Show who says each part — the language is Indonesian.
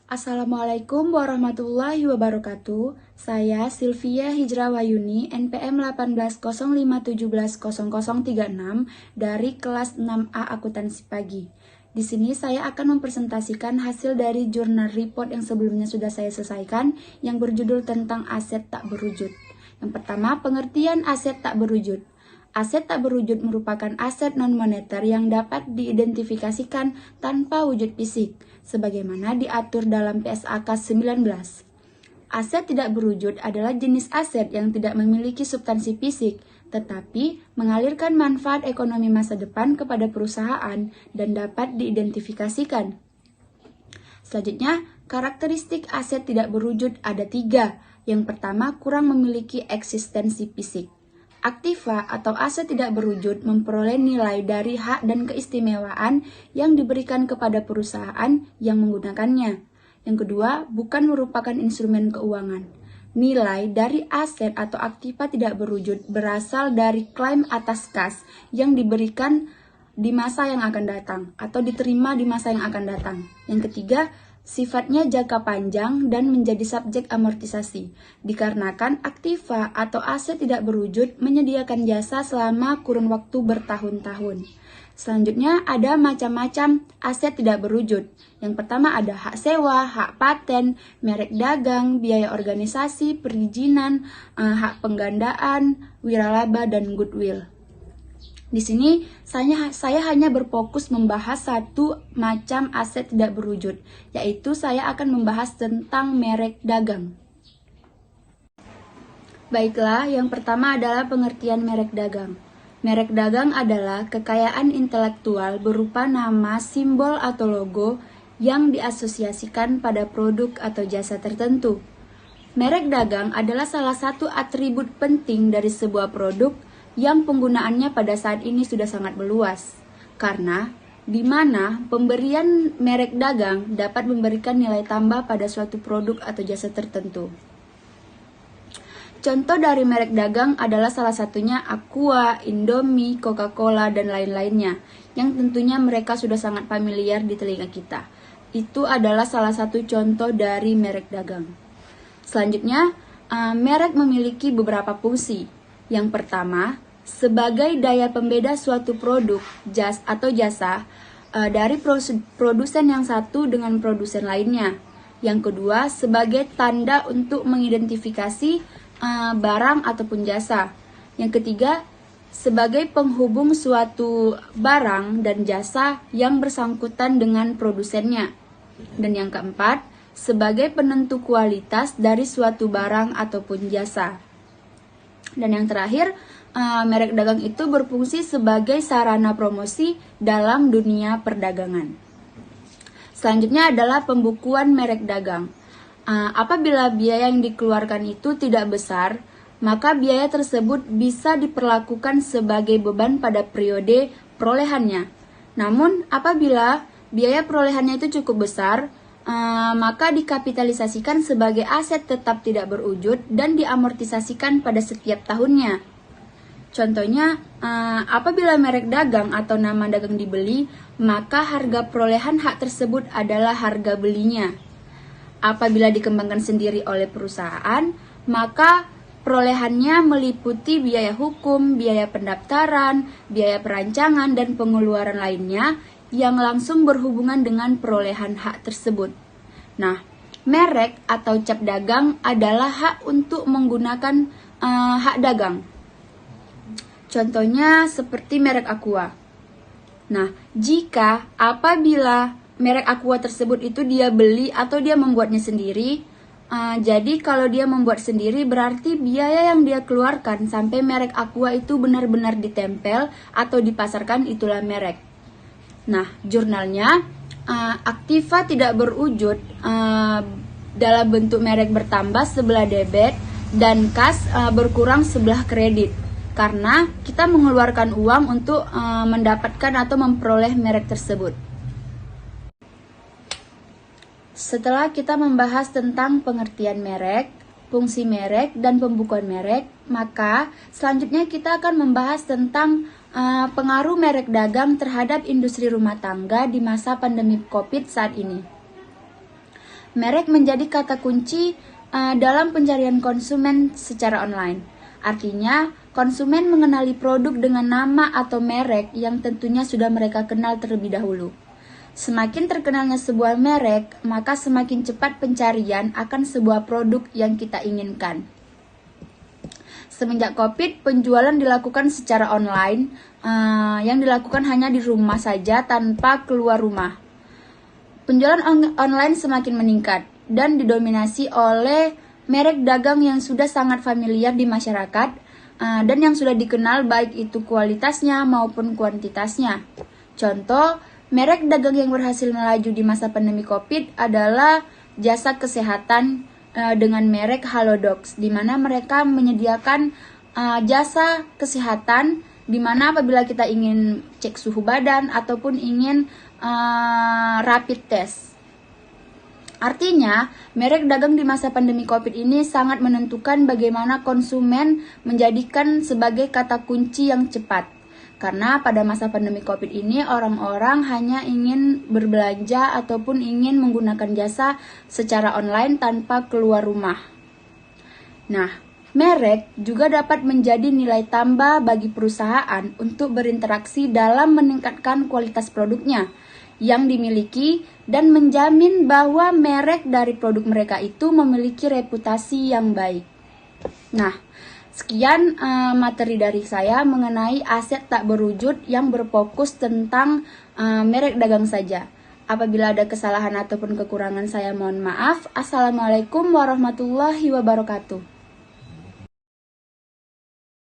Speaker 1: Assalamualaikum warahmatullahi wabarakatuh. Saya Sylvia Hijrawayuni, NPM 1805170036 dari kelas 6A Akuntansi Pagi. Di sini saya akan mempresentasikan hasil dari jurnal report yang sebelumnya sudah saya selesaikan yang berjudul tentang aset tak berwujud. Yang pertama, pengertian aset tak berwujud. Aset tak berwujud merupakan aset non-moneter yang dapat diidentifikasikan tanpa wujud fisik, sebagaimana diatur dalam PSAK 19. Aset tidak berwujud adalah jenis aset yang tidak memiliki substansi fisik, tetapi mengalirkan manfaat ekonomi masa depan kepada perusahaan dan dapat diidentifikasikan. Selanjutnya, karakteristik aset tidak berwujud ada 3. Yang pertama, kurang memiliki eksistensi fisik. Aktiva atau aset tidak berwujud memperoleh nilai dari hak dan keistimewaan yang diberikan kepada perusahaan yang menggunakannya. Yang kedua, bukan merupakan instrumen keuangan. Nilai dari aset atau aktiva tidak berwujud berasal dari klaim atas kas yang diberikan di masa yang akan datang atau diterima di masa yang akan datang. Yang ketiga, sifatnya jangka panjang dan menjadi subjek amortisasi, dikarenakan aktiva atau aset tidak berwujud menyediakan jasa selama kurun waktu bertahun-tahun. Selanjutnya ada macam-macam aset tidak berwujud. Yang pertama ada hak sewa, hak paten, merek dagang, biaya organisasi, perizinan, hak penggandaan, wiralaba, dan goodwill. Di sini saya hanya berfokus membahas satu macam aset tidak berwujud, yaitu saya akan membahas tentang merek dagang. Baiklah, yang pertama adalah pengertian merek dagang. Merek dagang adalah kekayaan intelektual berupa nama, simbol, atau logo yang diasosiasikan pada produk atau jasa tertentu. Merek dagang adalah salah satu atribut penting dari sebuah produk yang penggunaannya pada saat ini sudah sangat meluas, karena di mana pemberian merek dagang dapat memberikan nilai tambah pada suatu produk atau jasa tertentu. Contoh dari merek dagang adalah salah satunya Aqua, Indomie, Coca-Cola, dan lain-lainnya, yang tentunya mereka sudah sangat familiar di telinga kita. Itu adalah salah satu contoh dari merek dagang. Selanjutnya, merek memiliki beberapa fungsi. Yang pertama, sebagai daya pembeda suatu produk, atau jasa dari produsen yang satu dengan produsen lainnya. Yang kedua, sebagai tanda untuk mengidentifikasi barang ataupun jasa. Yang ketiga, sebagai penghubung suatu barang dan jasa yang bersangkutan dengan produsennya. Dan yang keempat, sebagai penentu kualitas dari suatu barang ataupun jasa. Dan yang terakhir, merek dagang itu berfungsi sebagai sarana promosi dalam dunia perdagangan. Selanjutnya adalah pembukuan merek dagang. Apabila biaya yang dikeluarkan itu tidak besar, maka biaya tersebut bisa diperlakukan sebagai beban pada periode perolehannya. Namun, apabila biaya perolehannya itu cukup besar, maka dikapitalisasikan sebagai aset tetap tidak berwujud dan diamortisasikan pada setiap tahunnya. Contohnya, apabila merek dagang atau nama dagang dibeli, maka harga perolehan hak tersebut adalah harga belinya. Apabila dikembangkan sendiri oleh perusahaan, maka perolehannya meliputi biaya hukum, biaya pendaftaran, biaya perancangan, dan pengeluaran lainnya yang langsung berhubungan dengan perolehan hak tersebut. Nah, merek atau cap dagang adalah hak untuk menggunakan hak dagang. Contohnya seperti merek Aqua. Nah, jika apabila merek Aqua tersebut itu dia beli atau dia membuatnya sendiri, jadi kalau dia membuat sendiri berarti biaya yang dia keluarkan sampai merek Aqua itu benar-benar ditempel atau dipasarkan itulah merek. Nah, jurnalnya aktiva tidak berwujud dalam bentuk merek bertambah sebelah debit dan kas berkurang sebelah kredit. Karena kita mengeluarkan uang untuk mendapatkan atau memperoleh merek tersebut. Setelah kita membahas tentang pengertian merek, fungsi merek, dan pembukuan merek, maka selanjutnya kita akan membahas tentang pengaruh merek dagang terhadap industri rumah tangga di masa pandemi COVID saat ini. Merek menjadi kata kunci dalam pencarian konsumen secara online. Artinya, konsumen mengenali produk dengan nama atau merek yang tentunya sudah mereka kenal terlebih dahulu. Semakin terkenalnya sebuah merek, maka semakin cepat pencarian akan sebuah produk yang kita inginkan. Semenjak COVID, penjualan dilakukan secara online, yang dilakukan hanya di rumah saja tanpa keluar rumah. Penjualan online semakin meningkat dan didominasi oleh merek dagang yang sudah sangat familiar di masyarakat dan yang sudah dikenal baik itu kualitasnya maupun kuantitasnya. Contoh, merek dagang yang berhasil melaju di masa pandemi COVID adalah jasa kesehatan dengan merek Halodox, di mana mereka menyediakan jasa kesehatan di mana apabila kita ingin cek suhu badan ataupun ingin rapid test. Artinya, merek dagang di masa pandemi COVID ini sangat menentukan bagaimana konsumen menjadikan sebagai kata kunci yang cepat. Karena pada masa pandemi COVID ini orang-orang hanya ingin berbelanja ataupun ingin menggunakan jasa secara online tanpa keluar rumah. Nah, merek juga dapat menjadi nilai tambah bagi perusahaan untuk berinteraksi dalam meningkatkan kualitas produknya yang dimiliki dan menjamin bahwa merek dari produk mereka itu memiliki reputasi yang baik. Nah, sekian materi dari saya mengenai aset tak berwujud yang berfokus tentang merek dagang saja. Apabila ada kesalahan ataupun kekurangan saya mohon maaf. Assalamualaikum warahmatullahi wabarakatuh.